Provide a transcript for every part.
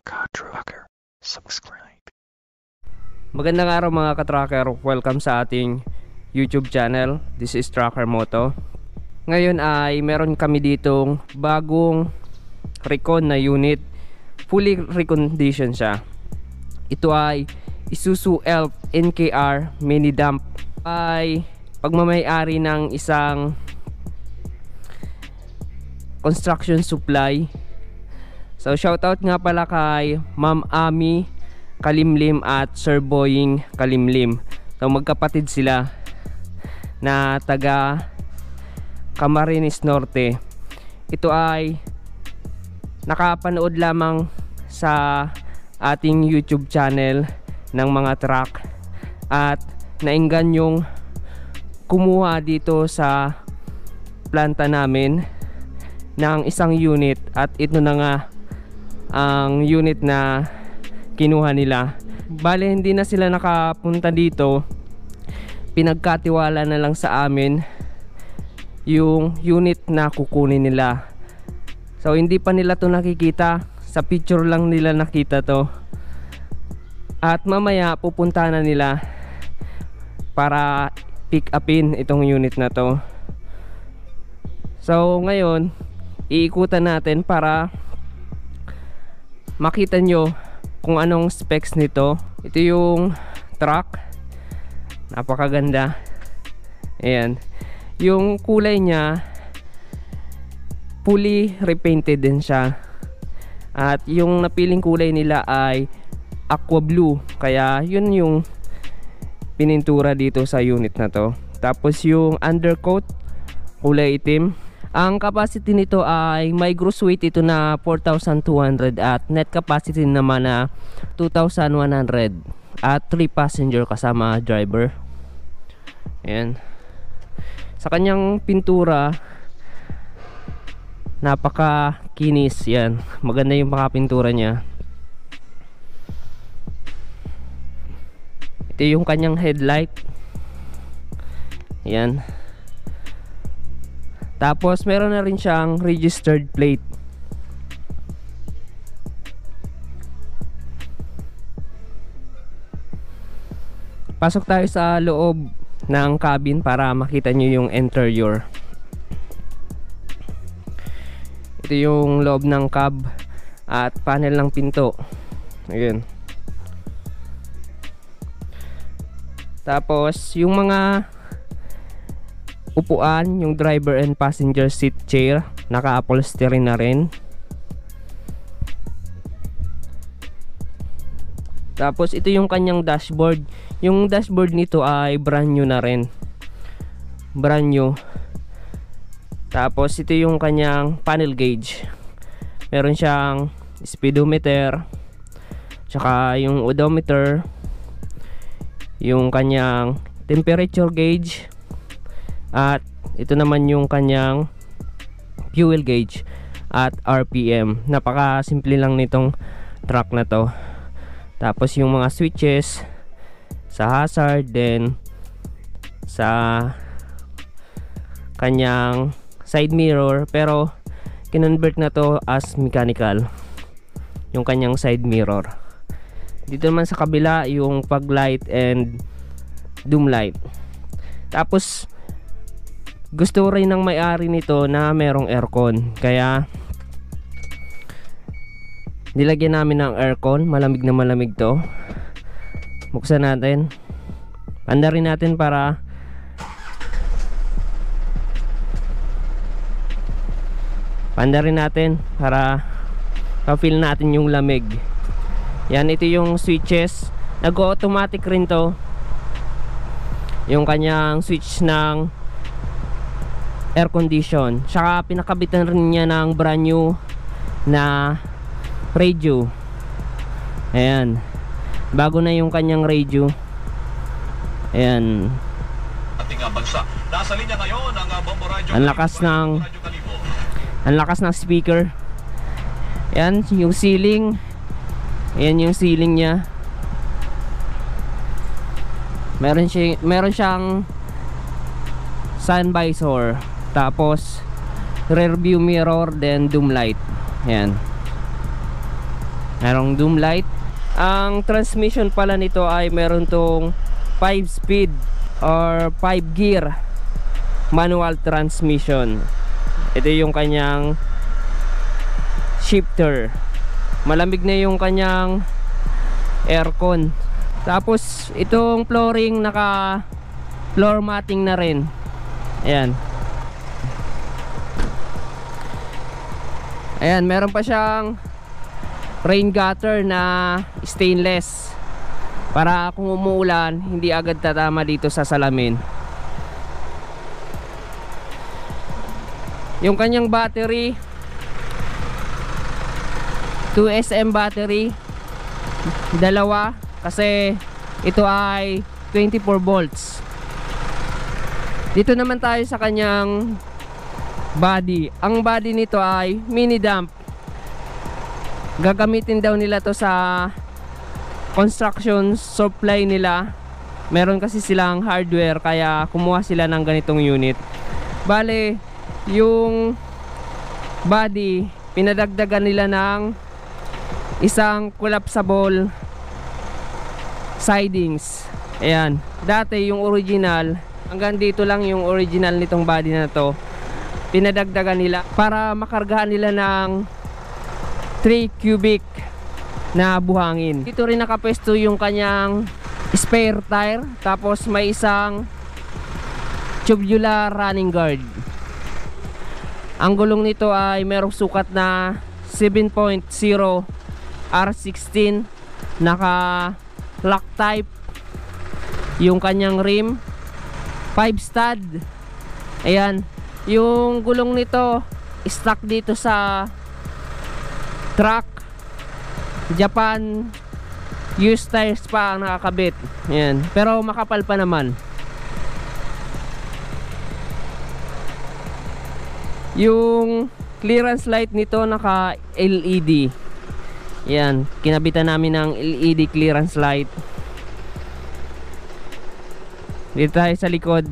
Ka-Trucker. Subscribe. Magandang araw mga ka-trucker, welcome sa ating YouTube channel. This is Trucker Moto. Ngayon ay meron kami ditong bagong recon na unit. Fully reconditioned siya. Ito ay Isuzu Elf NKR Mini Dump. Ay pagmamay-ari ng isang construction supply. So shoutout nga pala kay Ma'am Ami Kalimlim at Sir Boying Kalimlim. So magkapatid sila na taga Camarines Norte. Ito ay nakapanood lamang sa ating YouTube channel ng mga truck at nainggan yung kumuha dito sa planta namin ng isang unit, at ito na nga ang unit na kinuha nila. Bale hindi na sila nakapunta dito, pinagkatiwala na lang sa amin yung unit na kukunin nila. So hindi pa nila to nakikita, sa picture lang nila nakita to, at mamaya pupunta na nila para pick upin itong unit na to. So ngayon iikutan natin para makita nyo kung anong specs nito. Ito yung truck, napakaganda. Ayan, yung kulay niya fully repainted din siya, at yung napiling kulay nila ay aqua blue, kaya yun yung pinintura dito sa unit na to. Tapos yung undercoat kulay itim. Ang capacity nito ay may gross weight ito na 4,200 at net capacity naman na 2,100 at 3 passenger kasama driver. Ayan. Sa kanyang pintura, napaka kinis yan. Maganda yung pintura niya. Ito yung kanyang headlight. Ayan. Tapos meron na rin siyang registered plate. Pasok tayo sa loob ng cabin para makita nyo yung interior. Ito yung loob ng cab at panel ng pinto. Ayan. Tapos yung mga upuan, yung driver and passenger seat chair, naka-upholstery na rin. Tapos ito yung kanyang dashboard. Yung dashboard nito ay brand new na rin. Brand new. Tapos ito yung kanyang panel gauge. Meron siyang speedometer, tsaka yung odometer, yung kanyang temperature gauge, at ito naman yung kanyang fuel gauge at RPM. Napaka simple lang nitong truck na to. Tapos yung mga switches sa hazard, then sa kanyang side mirror, pero kinonvert na to as mechanical yung kanyang side mirror. Dito naman sa kabila yung fog light and doom light. Tapos gusto rin ng may-ari nito na merong aircon, kaya nilagyan namin ng aircon. Malamig na malamig to. Buksan natin, andarin natin para pa-feel natin yung lamig. Yan, ito yung switches. Nag-automatic rin to, yung kanyang switch ng air condition. Saka pinakabitan rin niya ng brand new na radio. Ayan, bago na yung kanyang radio. Ayan, ating bansa. Nasa linya ngayon ang Bombo Radio. Ang lakas ng speaker. Ayan yung ceiling. Ayan yung ceiling niya. Meron siyang sun visor, tapos rear view mirror, then doom light. Ayan. Merong doom light. Ang transmission pala nito ay meron tong 5 speed or 5 gear manual transmission. Ito yung kanyang shifter. Malamig na yung kanyang aircon. Tapos itong flooring naka floor matting na rin. Ayan. Ayan, meron pa siyang rain gutter na stainless para kung umuulan hindi agad tatama dito sa salamin. Yung kanyang battery 2SM battery, dalawa kasi ito ay 24 volts. Dito naman tayo sa kanyang body. Ang body nito ay mini dump. Gagamitin daw nila to sa construction supply nila. Meron kasi silang hardware kaya kumuha sila ng ganitong unit. Bale, yung body pinadagdagan nila ng isang collapsible sidings. Ayan. Dati yung original, hanggang dito lang yung original nitong body na to. Pinadagdagan nila para makargahan nila ng 3 cubic na buhangin. Dito rin nakapesto yung kanyang spare tire. Tapos may isang tubular running guard. Ang gulong nito ay merong sukat na 7.0 R16, naka lock type. Yung kanyang rim 5 stud. Ayan. Yung gulong nito stock dito sa truck. Japan used tires pa ang nakakabit. Ayan. Pero makapal pa naman. Yung clearance light nito naka LED. Yan, kinabitan namin ng LED clearance light. Dito tayo sa likod.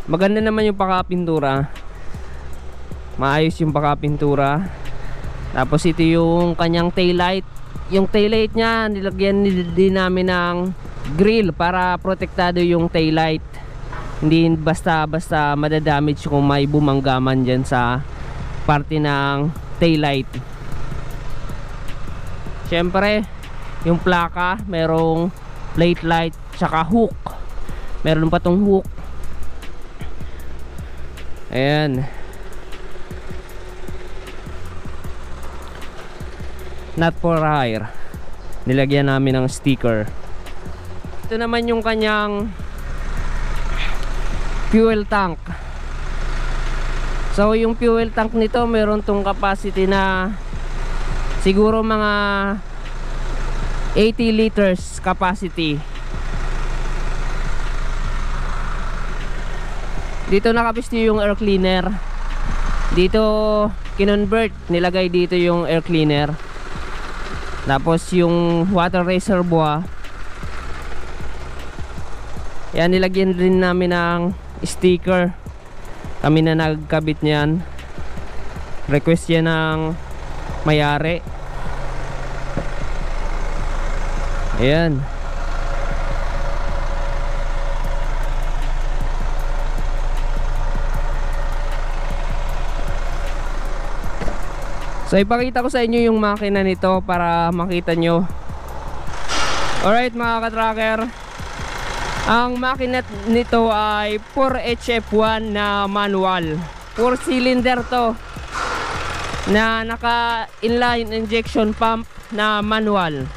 Maganda naman yung pakapintura. Maayos yung pakapintura. Tapos ito yung kanyang taillight. Yung taillight niya nilagyan din namin ng grill para protektado yung taillight. Hindi basta-basta madadamage kung may bumanggaman dyan sa parte ng taillight. Siyempre, yung plaka, merong plate light, tsaka hook. Meron pa tong hook. Ayan. Not for hire. Nilagyan namin ng sticker. Ito naman yung kanyang fuel tank. So yung fuel tank nito meron tong capacity na siguro mga 80 liters capacity. Dito nakapisto yung air cleaner. Dito kinonvert, nilagay dito yung air cleaner. Tapos yung water reservoir, yan, nilagyan rin namin ng sticker. Kami na nagkabit niyan. Request yan ng may-ari. Ayan. So ipakita ko sa inyo yung makina nito para makita nyo. Alright mga ka-tracker, ang makina nito ay 4HF1 na manual. 4 cylinder to na naka inline injection pump na manual.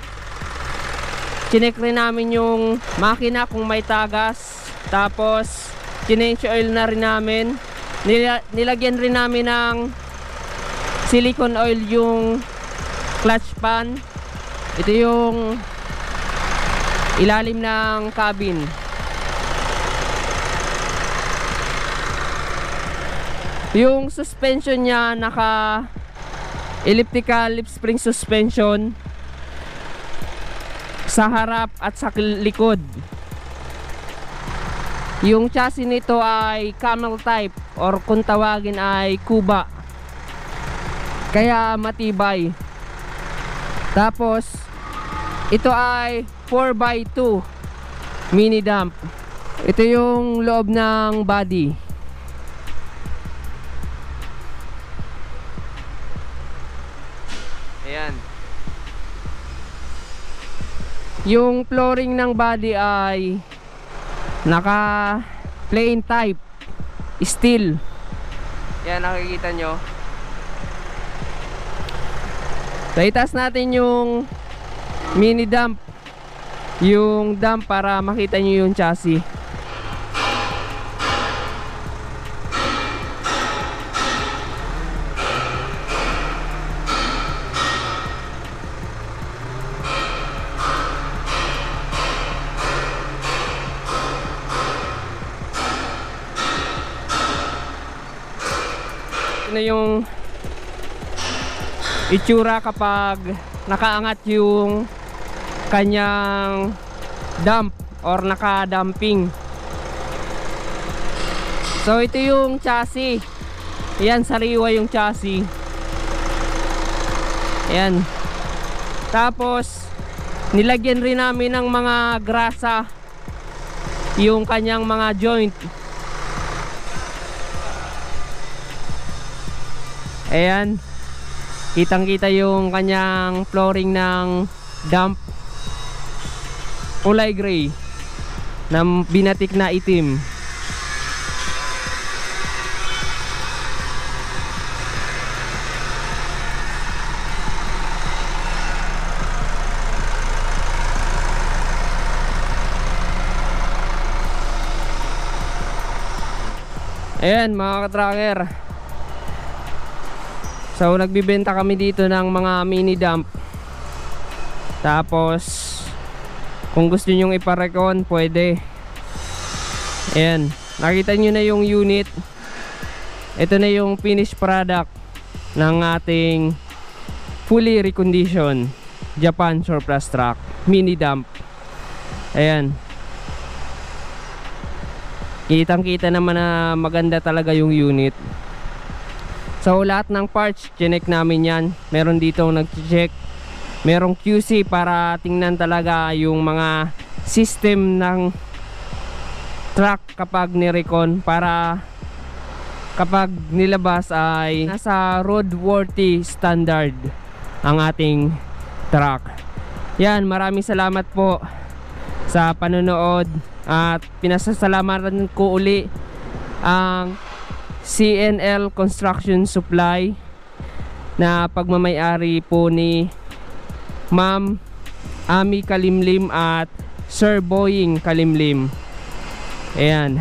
Chinek rin namin yung makina kung may tagas. Tapos change oil na rin namin. Nilagyan rin namin ng silicone oil yung clutch pan. Ito yung ilalim ng cabin. Yung suspension niya naka elliptical lip spring suspension sa harap at sa likod. Yung chassis nito ay camel type or kung tawagin ay kuba. Kaya matibay. Tapos ito ay 4x2 mini dump. Ito yung loob ng body. Ayan. Yung flooring ng body ay naka plain type steel. Yan, nakikita nyo. So itaas natin yung mini dump, yung dump, para makita nyo yung chassis. Ito yung itsura kapag nakaangat yung kanyang dump or naka-dumping. So ito yung chassis. Ayan, sariwa yung chassis. Ayan. Tapos nilagyan rin namin ng mga grasa yung kanyang mga joint. Ayan, kitang kita yung kanyang flooring ng dump, kulay gray na binatik na itim. Ayan mga ka-tracker, so nagbibenta kami dito ng mga mini dump. Tapos kung gusto nyo iparekon, pwede. Ayan, nakita nyo na yung unit. Ito na yung finished product ng ating fully reconditioned Japan surplus truck mini dump. Ayan, kitang kita naman na maganda talaga yung unit. So lahat ng parts, chinek namin yan. Meron dito nag-check, merong QC para tingnan talaga yung mga system ng truck kapag nirecon, para kapag nilabas ay nasa roadworthy standard ang ating truck. Yan, maraming salamat po sa panonood, at pinasasalamatan ko uli ang CNL Construction Supply na pagmamay-ari po ni Ma'am Ami Kalimlim at Sir Boying Kalimlim. Ayan.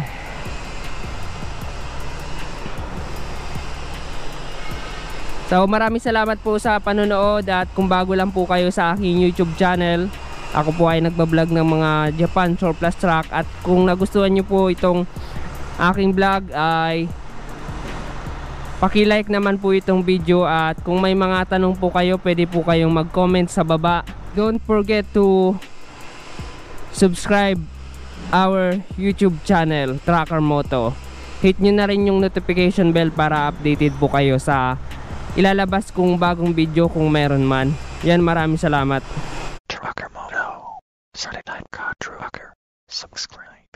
So maraming salamat po sa panonood, at kung bago lang po kayo sa aking YouTube channel, ako po ay nagbablog ng mga Japan surplus truck, at kung nagustuhan nyo po itong aking vlog ay paki-like naman po itong video, at kung may mga tanong po kayo, pwede po kayong mag-comment sa baba. Don't forget to subscribe our YouTube channel, Tracker Moto. Hit nyo na rin yung notification bell para updated po kayo sa ilalabas kong bagong video kung meron man. Yan, maraming salamat. Trucker Moto. Saturday Night Car Trucker. Subscribe.